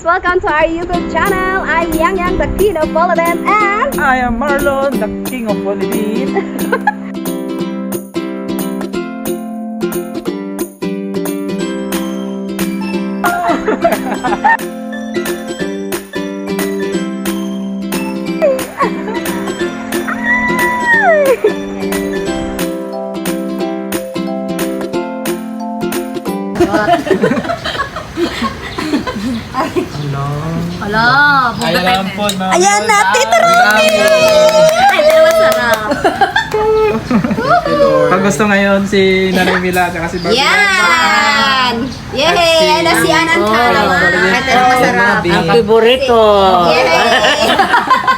guys! Welcome to our YouTube channel. I'm Yang Yang, the Queen of Volleyball, and I am Marlon, the King of Volleyball. Hala, Ayan po na. ayan na, Tito Rocky! Ay, pero masarap. Pag gusto ngayon si Nanay Mila at si Barbie. Yan! Yay! Ayan na si Anan Karawa. Ito na masarap. Ang favorito. Yay!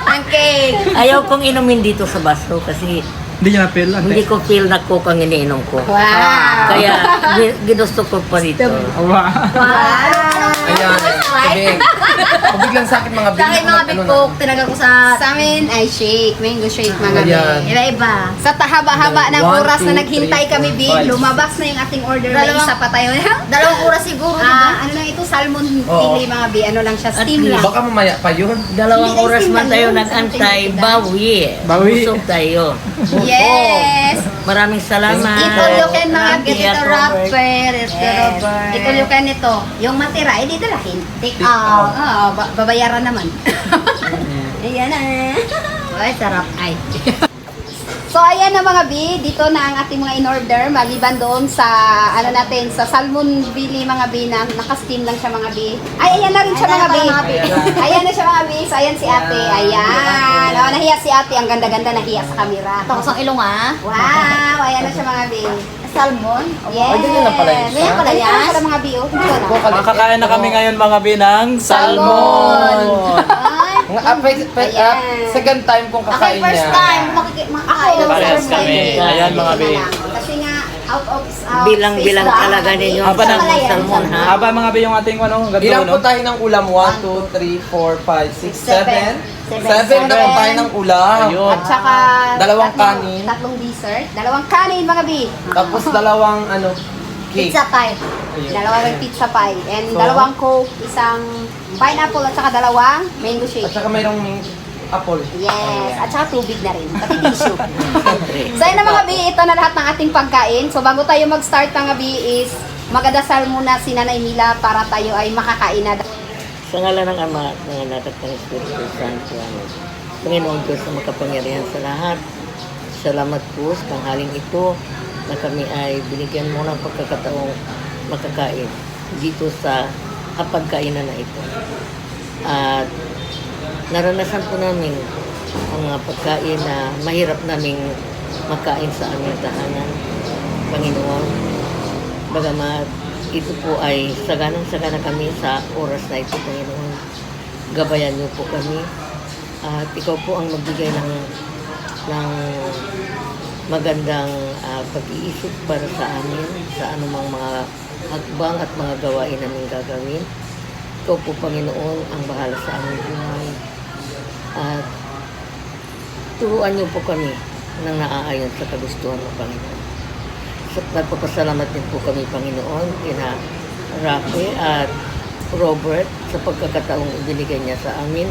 Ang cake! Ayaw kong inumin dito sa baso kasi Hindi niya na-feel. hindi ko feel na coke ang iniinom ko. Wow! Kaya ginusto ko pa dito. Wow. Wow! Ayan, tubig. Tubig lang sa akin mga Sa akin mga big coke, tinaga ko sa amin ay shake, mango shake mga Ayan. big. Iba-iba. Sa tahaba-haba ng 1, oras na 2, naghintay 3, kami, big, 4, 5. lumabas na yung ating order. May isa pa tayo. Dalawang oras siguro, di ba? Ano lang ito, salmon Oo. chili mga big. Ano lang siya, steam lang. Baka mamaya pa yun. Dalawang Hindi, oras guys, man tayo tingnan mo. nag-antay, bawi. Bawi. Busog tayo. Yes! Maraming salamat. Itulokin mga Happy big, ito at rapper, ito Robert. Itulokin ito. Yung matira, eh, dito lahin. Take out. Babayaran naman. Ayan na. Ay, sarap. Ay. So ayan na mga bi, dito na ang ating mga in-order maliban doon sa ano natin sa salmon bili mga bi na naka-steam lang siya mga bi. Ay ayan na rin siya mga bi. Ayan na siya mga bi. So ayan si ate. Ayan. Oh, nahiya si ate, ang ganda-ganda nahiya sa camera. Tapos ang ilong ah. Wow, ayan na siya mga bi. Salmon. Yes. Ay, ganyan lang pala yun. Ganyan pala yan. Ganyan pala mga bi. Oh. Dito na. Makakain na kami ngayon mga binang salmon. Ay, Ayan. Second time kong Okay, kakain first niya. time. Makakain ng Parehas salmon. kami. Ayan, mga bi. Kasi nga out of Bilang-bilang space talaga lang. ninyo Haba ang ng salmon, ha? Haba mga bi yung ating ano, gato, Ilang po no? tayo ng ulam? 1, 2, 3, 4, 5, 6, 7. 7 na po tayo ng ulam. Ayun. At saka Dalawang kanin. Tatlong dessert. Dalawang kanin mga bi. Tapos dalawang ano, cake. Pizza pie. Dalawang pizza pie. And So, dalawang coke, isang pineapple at saka dalawang mango At shake. saka mayroong apple. Yes. At saka tubig na rin. Pati tissue. Siyempre. So yun na mga bi, ito na lahat ng ating pagkain. So bago tayo mag-start mga bi is magadasal muna si Nanay Mila para tayo ay makakain na. Sa ngala ng Ama at ng Anak at ng Espiritu Santo. Amen. Panginoon Diyos na makapangyarihan sa lahat. Salamat po sa tanghaling ito na kami ay binigyan mo ng pagkakataong makakain dito sa hapagkainan na ito. At naranasan po namin ang mga pagkain na mahirap naming makain sa aming tahanan. Panginoon, bagamat ito po ay saganang-sagana kami sa oras na ito, Panginoon. Gabayan niyo po kami. At ikaw po ang magbigay ng magandang pag-iisip para sa amin, sa anumang mga hakbang at mga gawain namin gagawin. Ikaw po, Panginoon, ang bahala sa aming buhay. At turuan niyo po kami ng naaayon sa kagustuhan ng Panginoon. So, nagpapasalamat din po kami, Panginoon, kina Rafi at Robert sa pagkakataong ibinigay niya sa amin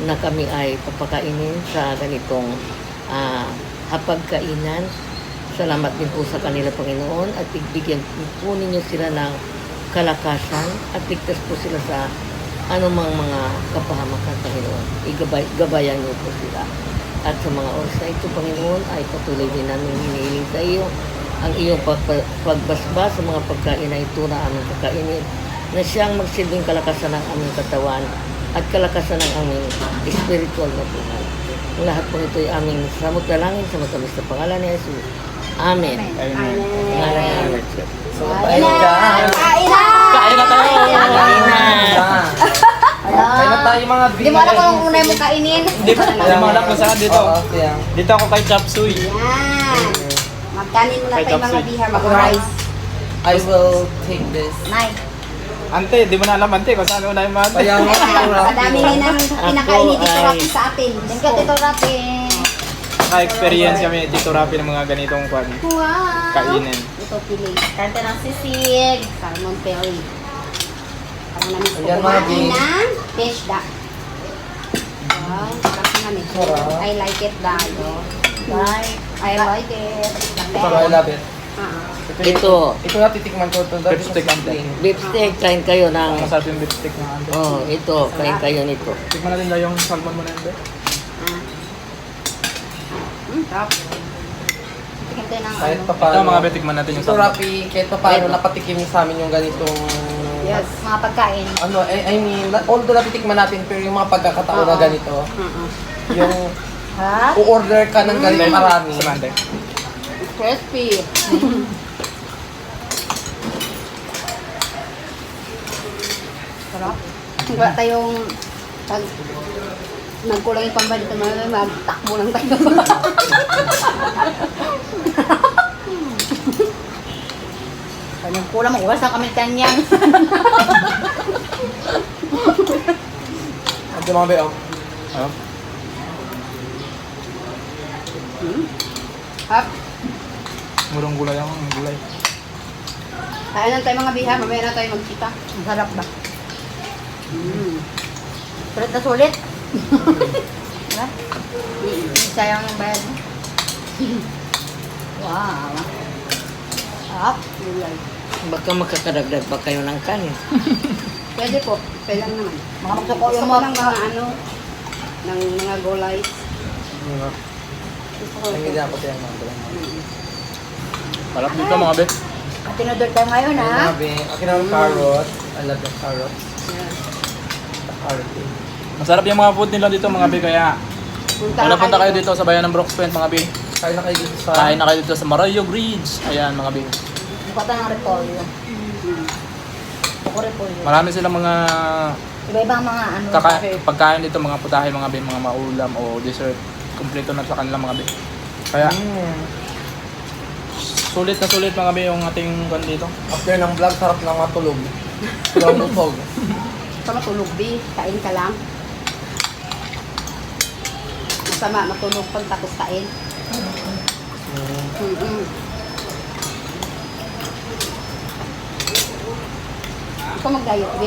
na kami ay papakainin sa ganitong hapagkainan. Salamat din po sa kanila, Panginoon, at bigyan po ninyo sila ng kalakasan at ligtas po sila sa anumang mga kapahamakan, Panginoon. Gabayan niyo po sila. At sa mga oras na ito, Panginoon, ay patuloy din namin hinihiling sa iyo ang iyong pagbasbas sa mga pagkain na ito na aming kakainin, na siyang magsilbing kalakasan ng aming katawan at kalakasan ng aming spiritual na buhay. Ang lahat po ito ay aming samot dalangin sa matamis na pangalan ni Jesus. Amen. Amen. Pangalan ni Amen. So, tayo dyan. Kain na! Kain na tayo! Kain na. Kain na tayo mga Hindi mo alam kung anong unay mo kainin. Hindi mo alam kung saan dito. Oo, kaya. Dito ako kay Chop Suey. Yan. Magkanin muna tayo mga bihar, Ako mga na. rice. I will take this. Nay. Ante, di mo na alam ante kung saan una yung mga ante. Kaya nga, Sa dami rin ang pinakain ni Tito ay- Rafi sa atin. Thank you, Tito Rafi. Naka-experience kami ni Tito Rafi ng mga ganitong kwan. Wow! Kainin. Ito pili. Kante ng sisig. Salmon Perry. Para namin sa Ayan, mga kumain bi. ng Fish da. Wow, sarap naman ito. Sarap. I like it dalo. I like it. I love it. Ito, Ito na titikman ko ito. Beef steak ang beef steak, kain kayo ng... Masarap yung beef steak na ante. Oh, ito, kain kayo nito. Tikman natin lang yung salmon mo na yun, be. Sarap. Tingin tayo ng Kahit ano. pa Ito mga paano. be, tikman natin yung Ito salmon. Rapi, kahit pa paano napatikim sa amin yung ganitong... Yes, mga pagkain. Ano, I mean, although napitikman natin, pero yung mga pagkakataon na Oo. ganito, yung Ha? u-order ka ng ganito marami. Sa mante. Crispy. Sarap. Wala tayong pag nagkulang yung pambali ito, magtakbo lang tayo. Pag nagkulang, mag-uwas na kami kanyang. Ito mga be, oh. Ano? Hap. Murong gulay ako, ang gulay. Kaya lang tayo mga biha, mamaya na tayo magkita. Ang sarap ba? Sulit na sulit. Diba? Sayang yung bayad mo. Wow. Sarap. Gulay. Baka makakadagdag pa kayo ng kanin. Pwede po. Pwede lang naman. Mga magsuko yung mga ano, ng mga gulay. Gusto ko Ang ito. hindi ako tayo mga gulay. Sarap dito mga be. At tinodor tayo ngayon, ha? Ayun mga be, akin ang carrot. I love the carrot. Yeah. The carrot. Masarap yung mga food nila dito mga be, kaya Punta kung na napunta kayo dito sa bayan ng Brooks Point mga be, Kain na kayo dito sa... kain na kayo dito sa Marayo Bridge. Ayan mga be. Bukata ng repolyo. Buko repolyo. Marami silang mga Iba-ibang mga ano. kasi- pagkain dito, mga putahe mga be, mga maulam o dessert. Kumpleto na sa kanila mga be. Kaya sulit na sulit mga be yung ating kan dito. After ng vlog, sarap lang matulog. Sarap busog. Sa matulog, B. Kain ka lang. Masama, matulog pag tapos kain. Ikaw mag-diet, B.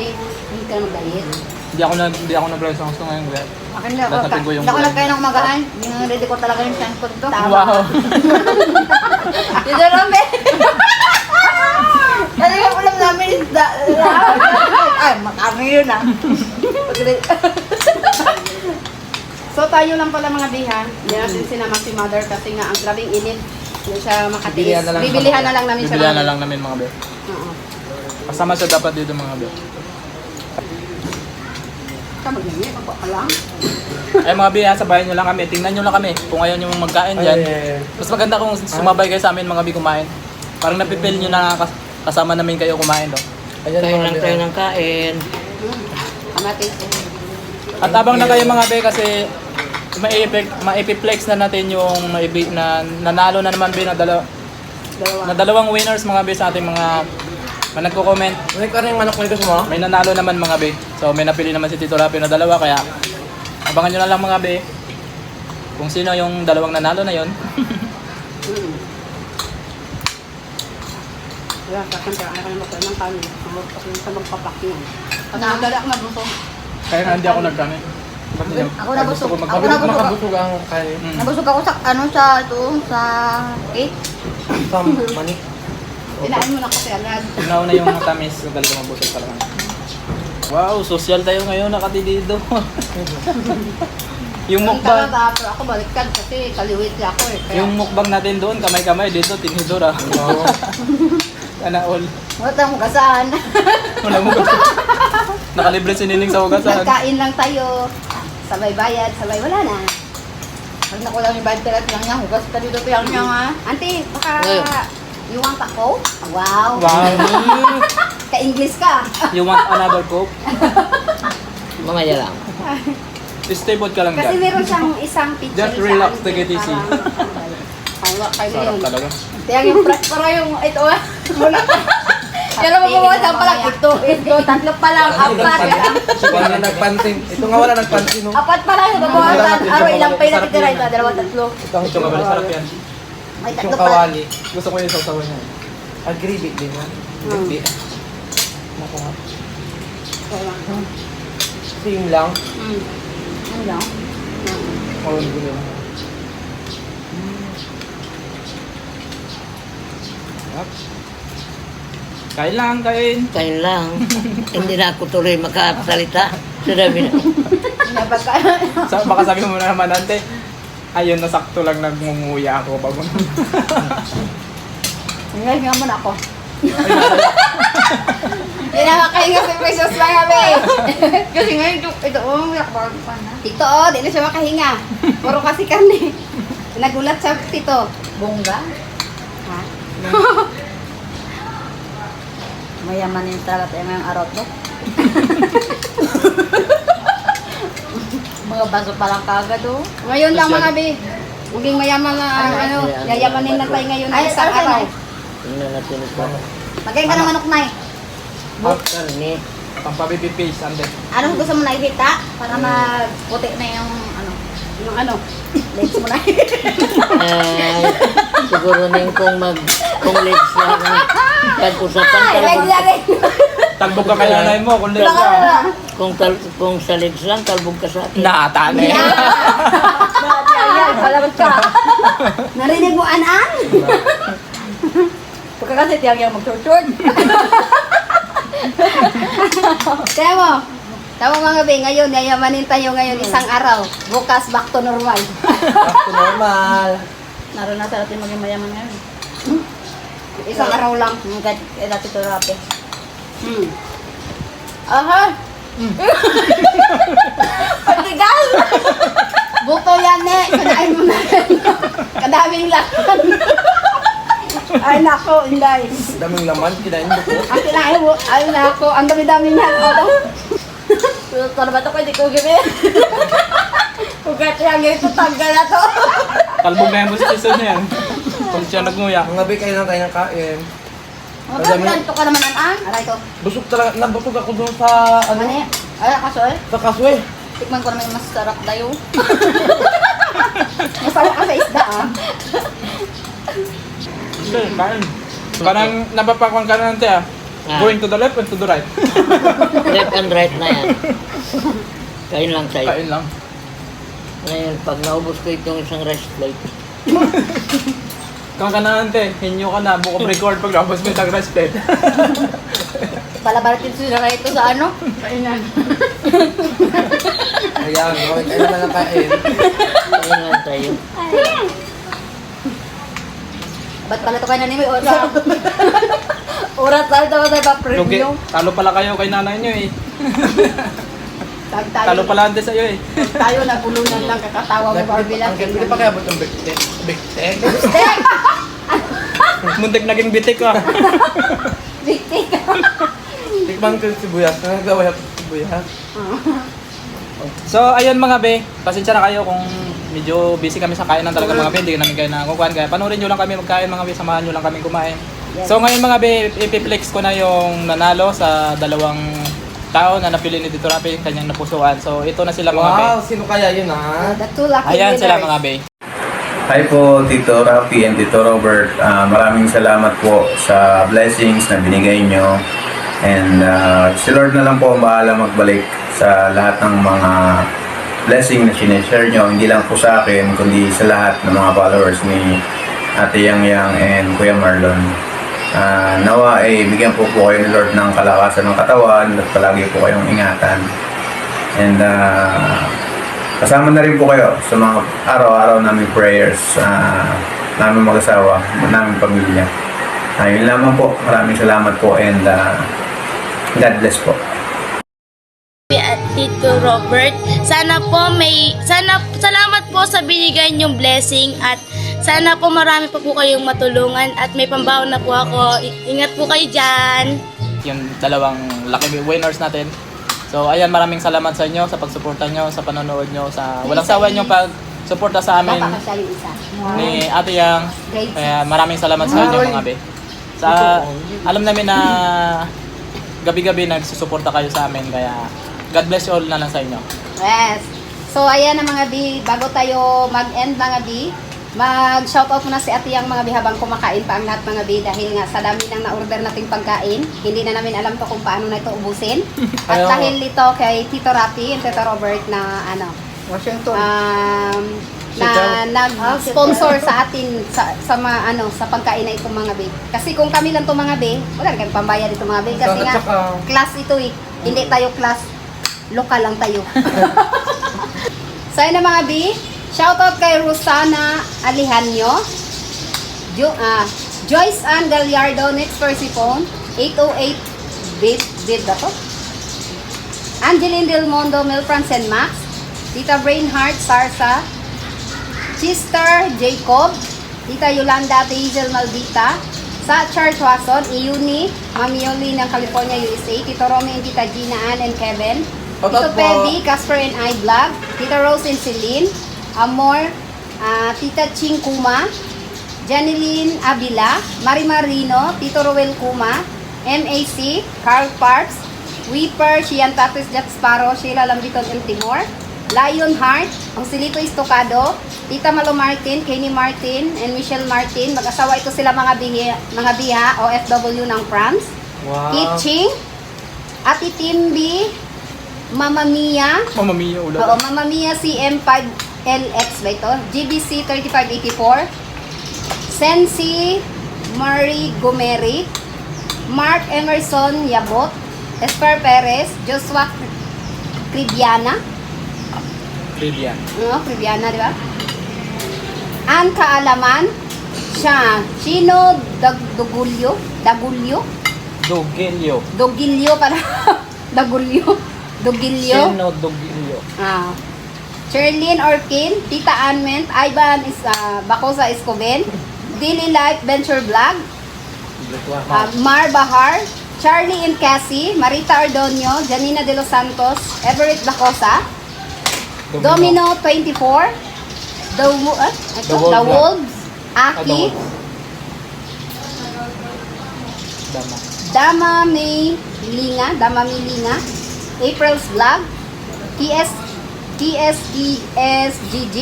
Hindi ka na mag-diet. Hindi ako nag-vlog sa gusto ngayon. Kaya Akin na, Tatapin ko yung hindi ako gulay. nagkain ng magaan. Yung ready ko talaga yung sand ko dito. wow. Dito lang, B. Ano yung ulam namin isda? Ay, makami yun, ah. So tayo lang pala mga bihan. Hindi natin sinama si mother kasi nga ang grabing init. Hindi siya makatiis. Bibilihan na lang Bibilihan na lang namin siya. Bibilihan na lang namin mga be. Oo. Kasama siya dapat dito mga be. Ka mag-init, magpa ka lang. Ay mga be, sa bayan nyo lang kami. Tingnan nyo lang kami kung ayaw nyo magkain dyan. Mas maganda kung sumabay kayo sa amin mga be kumain. Parang napipil nyo na kasama namin kayo kumain. No? Ayan Kain mga lang be. tayo ng kain. Kamatis. At abang na kayo mga be kasi maipiplex na natin yung na nanalo na naman be na Dalawa. dalawang winners mga be sa ating mga nagko-comment. Ano yung manok mo dito mo? May nanalo naman mga be. So may napili naman si Tito Rapi na dalawa kaya abangan nyo na lang mga be kung sino yung dalawang nanalo na yon. Wala, kakantara ka naman ng kanin. Sa magpapak yun. Kasi madali ako nabusog. Kaya nga hindi ako nagkanin. Ako nabusog. Gusto ko Ako nabusog. Makabusog ang kanin. Nabusog ako sa ano sa ito sa cake. Sa manik. Kinain mo na kasi agad. Una yung tamis, talaga mabusog talaga. Wow, social tayo ngayon, nakatidido. Yung mukbang, Pero ako baliktad kasi kaliwit ako eh. Kaya, yung mukbang natin doon, kamay-kamay dito, tinidor ah. Oo. Sana all. wala tayong hugasan. Wala mo nakalibre si Nining sa hugasan. Nagkain lang tayo. Sabay bayad, sabay wala na. Pag nakulang yung bayad talaga lang niya, hugas ka dito tiyang niya nga. Auntie, baka you want a coke? Wow. Wow. Ka-English ka. You want another coke? Mamaya lang. Stay put ka lang Kasi dyan. meron siyang isang picture Just sa relax, auntie, take it easy. parang- kayo Sarap yun. talaga. Kaya yung para yung ito ah. Wala. Yan ang mabawasan pa lang. Ito, tatlo pa lang. Apat. Wala nagpansin. Ito nga wala nagpansin. No? Apat pa lang yung mabawasan. Araw ilang pa yung natitira ito. Dalawa, tatlo. Itong Ito ka ba? Sarap yan. May Yung tatlo pa lang. kawali. Gusto ko yung sausawan niya. Agribit din yan. Hmm. Agribit. Naku nga. Same lang. Ano lang? Oh, hindi ko lang. Kain lang, kain. Kain lang. Hindi na ako tuloy makasalita. Sabi na. Baka sabi mo na naman, ante, ayun, nasakto lang nagmunguya ako bago. Ngayon nga muna ako. Hindi na makahinga si Precious mga be. Kasi ngayon ito, yakbag pa na. Tito, di na siya makahinga. Puro kasi karne. Nagulat sa tito. Bongga? Ha? Mayaman yung talat yung ngayong arot mo. Mga baso pa lang kagad oh. Ngayon lang mga be. Maging mayaman na yayamanin na tayo ngayon ng isang araw. Tingnan natin ito. Magay ka ng manok na eh. Karne. Pampabibipis, ante. Anong gusto mo na ihita? Para maputi na yung legs mo na. Ay, siguro ning kung legs lang ang pag-usapan Legs talbog. na rin. Talbog ka kay nanay mo, kung legs ka. Kung sa legs lang, talbog ka sa akin. Naatane. Yan, palabas ka. Narinig mo, An-An? Pagka kasi tiyang yung mag-short. Kaya mo, tama mga be, ngayon, yayamanin tayo ngayon isang araw. Bukas, back to normal. Back to normal. Naranasan natin maging mayaman ngayon. Isang araw lang. Kahit dati ito rapi. Aha! Pagtigal! Buto yan eh. Kanain mo na. Kadaming lakan. Ay nako, inday. Daming laman, kinain mo po. Ang kinain mo, ay nako, ang dami-dami niyan. Pero ito ba ito ko hindi ko gawin? Hugat yan, ganito tanggal na to. Talbog na yung busitiso niya yan. Kung siya nagnguya. Mga be, kain lang tayo ng kain. Magkanto ka naman, An? Aray ko. Busog talaga, nabusog ako doon sa, Ano yan? Ay, kasoy. sa kaswe. Tikman ko naman yung masarap tayo. Masarap ka sa isda, ah. Okay, kain. Parang napapakuan ka na ante ah. Going to the left and to the right. Left and right na yan. Kain lang tayo. Kain lang. Ngayon, pag naubos ko itong isang rice plate, Kung ka na ante, hinyo ka na, book of record pag napos mo yung rice plate. Palabaratin sila na ito sa ano? Kainan. Ayan, okay, kain lang ng kain. kain lang tayo. Ba't pala ito kayo nanimay? Oras tayo daw tayo Lugi, pa-preview. talo pala kayo kay nanay nyo eh. Tayo, Talo pala ante sa'yo eh. tayo nagulunan lang kakatawa mo, Barbie lang. Hindi pa kaya ba itong bigtek? Bigtek? Muntik naging bitik ah. Bigtik. Tikman ko yung sibuyas. Nagagawa ako ng sibuyas. So ayun mga be, pasensya na kayo kung medyo busy kami sa kainan talaga mga be, hindi namin kayo nakukuhan. Kaya panoorin nyo lang kami magkain mga be, samahan nyo lang kami kumain. So ngayon mga be, ipiplex ko na yung nanalo sa dalawang tao na napili ni Tito Rapi, kanyang napusuan. So ito na sila mga be. Wow, sino kaya yun ha? The two lucky Ayan sila winners. mga be. Hi po, Tito Rafi and Tito Robert. Maraming salamat po sa blessings na binigay nyo. And si Lord na lang po ang bahala magbalik sa lahat ng mga blessing na sineshare nyo. Hindi lang po sa akin, kundi sa lahat ng mga followers ni Ate Yang Yang and Kuya Marlon. Nawa ay bigyan po kayo ni Lord ng kalakasan ng katawan at palagi po kayong ingatan. And kasama na rin po kayo sa mga araw-araw namin prayers, namin mag-asawa, namin pamilya. Yun lamang po. Maraming salamat po and God bless po. At Tito Robert, sana salamat po sa binigay niyong blessing at sana po marami pa po kayong matulungan at may pambaon na po ako. Ingat po kayo dyan. Yung dalawang lucky winners natin. So ayan, maraming salamat sa inyo sa pagsuporta nyo, sa panonood nyo, sa walang sawa nyo pagsuporta sa amin Napakasya yung isa. ni Ate Yang. Great. Kaya maraming salamat sa inyo mga be. Alam namin na gabi-gabi nagsusuporta kayo sa amin, kaya God bless you all na lang sa inyo. Yes. So, ayan na mga B, bago tayo mag-end mga B, Mag-shoutout muna si ate ang mga bihabang kumakain pa ang lahat mga bi dahil nga sa dami ng na-order nating pagkain, hindi na namin alam to kung paano na ito ubusin. At Ayaw. dahil ito kay Tito Rapi and Tito Robert na Washington. na nag-sponsor sa atin sa mga sa pagkain na ito mga be. Kasi kung kami lang to mga be, wala kami pambayad ito mga be kasi nga class ito eh. Hindi tayo class, lokal lang tayo. So yun na mga be, shoutout kay Rosana Alihanyo, Joyce Ann Gallardo, next Persipone, 808 bid ba to? Angeline Del Mondo, Milfrance and Max, Tita Brainheart Sarsa, Sister Jacob, Tita Yolanda Hazel Maldita, sa Church Watson, Iuni, Mami Yoli ng California, USA, Tito Romy and Tita Gina Ann and Kevin, Tito Pebi, Casper and I Vlog, Tita Rose and Celine, Amor, Tita Ching Kuma, Janeline Abila, Mari Marino, Tito Roel Kuma, MAC, Carl Parks, Weeper, Shian Tatis Jack Sparrow, Sheila Lambiton and Timor, Lion Heart, ang Silito Estocado, Tita Malo Martin, Kenny Martin, and Michelle Martin. Mag-asawa ito sila mga biha, OFW ng France. Wow. Kitching, Ati Timbi, Mama Mia, Mama Mia, ulo. oo, Mama Mia CM5LX ba ito? GBC 3584, Sensi Marie Gomeri, Mark Emerson Yabot, Esper Perez, Joshua Cribiana, Trivia. Cribiana, di ba? Ann Kaalaman, Chino Dagulyo, Dogilyo para, Dagulyo, Sino Dogilyo. Cherlyn Orkin, Tita Anment, Ivan Bacosa Escoben, Daily Life Venture Vlog, Mar Bahar, Charlie and Cassie, Marita Ordonio, Janina De Los Santos, Everett Bacosa, Domino 24, The Wolves, Aki, Dama May Linga, April's Vlog, TSGG,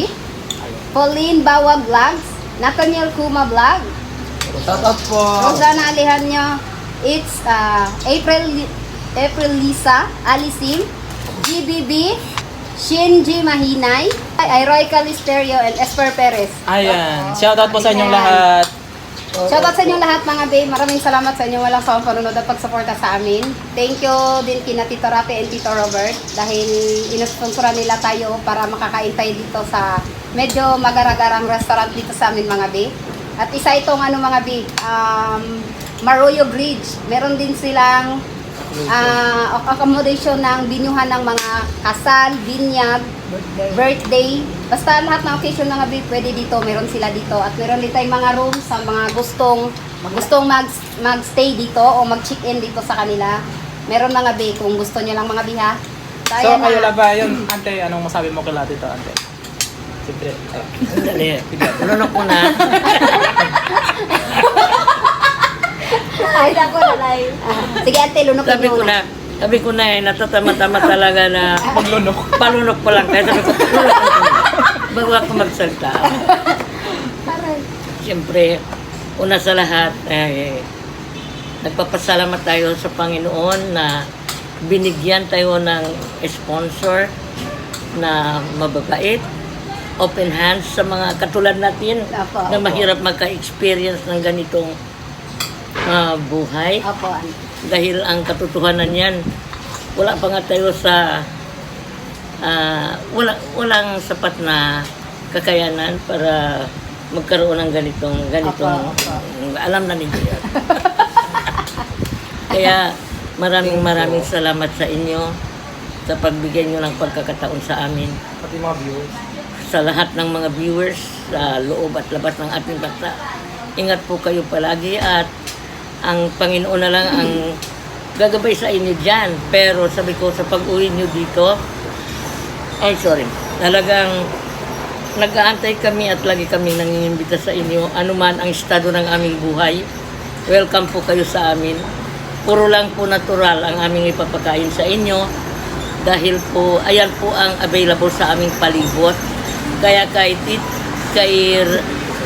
Pauline Bawa Vlogs, Nathaniel Kuma Vlog, Shoutout po. Rosana Alihanyo, it's April Lisa, Alisim, GBB, Shinji Mahinay, Roy Calisterio, and Esper Perez. Ayan. Shoutout po sa inyong lahat. Shoutout sa inyong lahat mga babe. Maraming salamat sa inyong walang sawang panunod at pagsuporta sa amin. Thank you din kina Tito Rapi and Tito Robert dahil inusponsora nila tayo para makakain tayo dito sa medyo magaragarang restaurant dito sa amin mga babe. At isa itong mga babe, Maroyo Bridge. Meron din silang accommodation ng binyuhan ng mga kasal, binyag, birthday. Basta lahat ng occasion ng babe, pwede dito. Meron sila dito. At meron din tayong mga rooms sa mga gustong mag-stay dito o mag-check-in dito sa kanila. Meron mga babe kung gusto nyo lang mga biha. So, kayo lang ba yun? Ante, anong masabi mo kila dito, Ante? Siyempre. Dali. Lunok ko na. Ay, ako na lang. Sige, ate, lunukin nyo na. Sabi ko na natatama-tama talaga na Paglunok. palunok pa lang. Kaya sabi ko, lunok ko na. Bago ako magsalta. Siyempre, una sa lahat, nagpapasalamat tayo sa Panginoon na binigyan tayo ng sponsor na mababait, open hands sa mga katulad natin Apo, na mahirap magka-experience ng ganitong buhay. Opo. Dahil ang katotohanan yan, wala pa nga tayo sa walang sapat na kakayanan para magkaroon ng ganitong alam na ninyo yan. Kaya maraming salamat sa inyo sa pagbigay nyo ng pagkakataon sa amin. Pati mga viewers. Sa lahat ng mga viewers sa loob at labas ng ating bansa, ingat po kayo palagi at ang Panginoon na lang ang gagabay sa inyo dyan. Pero sabi ko sa pag-uwi nyo dito, talagang nag-aantay kami at lagi kami nangingimbita sa inyo. Anuman ang estado ng aming buhay, welcome po kayo sa amin. Puro lang po natural ang aming ipapakain sa inyo dahil po, ayan po ang available sa aming palibot. Kaya kay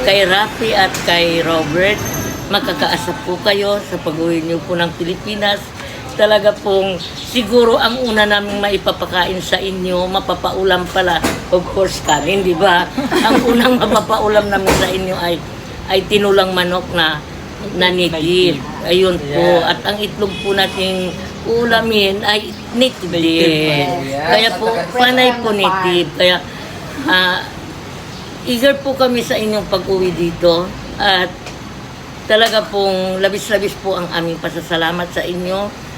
kay Rafi at kay Robert, makakaasa po kayo sa pag-uwi niyo po ng Pilipinas. Talaga pong siguro ang una naming maipapakain sa inyo, mapapaulam pala, of course kanin, di ba? Ang unang mapapaulam namin sa inyo ay tinulang manok na native. Ayun po. At ang itlog po nating ulamin ay native din. Kaya po, panay po native. Kaya eager po kami sa inyong pag-uwi dito. At talaga pong labis-labis po ang aming pasasalamat sa inyo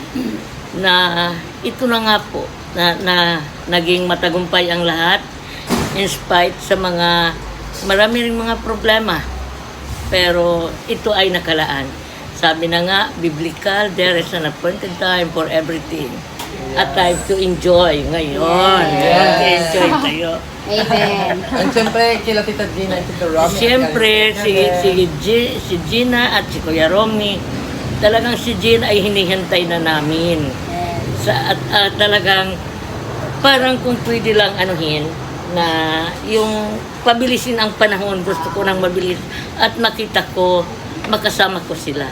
na ito na nga po na naging matagumpay ang lahat in spite sa marami ring mga problema, pero ito ay nakalaan. Sabi na nga, biblical, there is an appointed time for everything, a time to enjoy. Ngayon, enjoy tayo. Amen. And siyempre, kila Tita Gina and Tito Romy. Siyempre, si Gina at si Kuya Romy, talagang si Gina ay hinihintay na namin. At talagang parang kung pwede lang anuhin na yung pabilisin ang panahon, gusto ko nang mabilis at makita ko, makasama ko sila.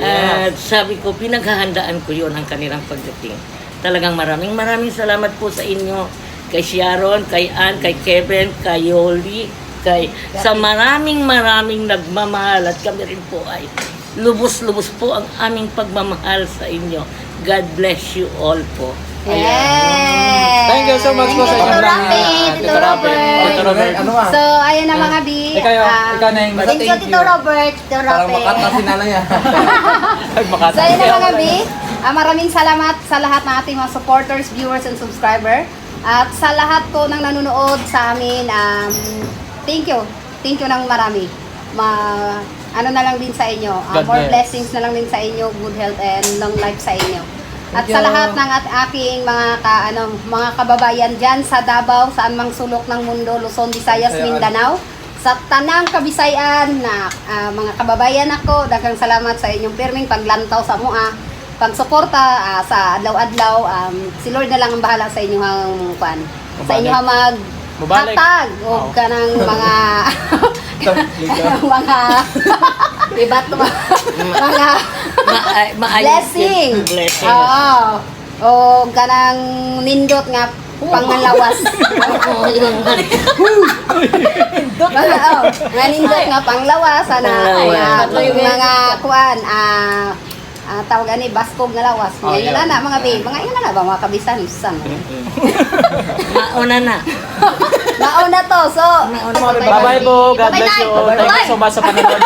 At sabi ko, pinaghahandaan ko yun ang kanilang pagdating. Talagang maraming salamat po sa inyo, kay Sharon, kay Ann, kay Kevin, kay Yoli, sa maraming nagmamahal, at kami rin po ay lubos-lubos po ang aming pagmamahal sa inyo. God bless you all po. Yes! Thank you so much po sa Tito inyong Rafi, Tito Robert. Tito Robert. Ano ba? So, ayun na mga bi. Ikaw na yung Thank you, Tito Robert, Tito Parang Rafi. makat na sinala niya. So, ayun na mga bi. Maraming salamat sa lahat ng ating mga supporters, viewers, and subscriber. At sa lahat po ng nanonood sa amin, thank you. Thank you ng marami. Ano na lang din sa inyo. God More bless. blessings na lang din sa inyo, good health and long life sa inyo. At sa lahat ng aking mga kababayan diyan sa Davao, saan mang sulok ng mundo, Luzon, Visayas, Mindanao, sa tanang Kabisayan na mga kababayan ako, daghang salamat sa inyong pirming paglantaw sa mua, pagsuporta sa adlaw-adlaw. Si Lord na lang ang bahala sa inyong sa inyong Mabalik. hatag o kanang mga mga iba't mga blessing. Oo. O kanang nindot nga pangalawas. Nga nindot nga panglawas mga kuan tawag ani baskog nga lawas. Ngayon na mga ngayon na ba mga kabisan san. Mauna na. Mauna to. So, Bye-bye po. God bless you. Thank you so much sa panonood.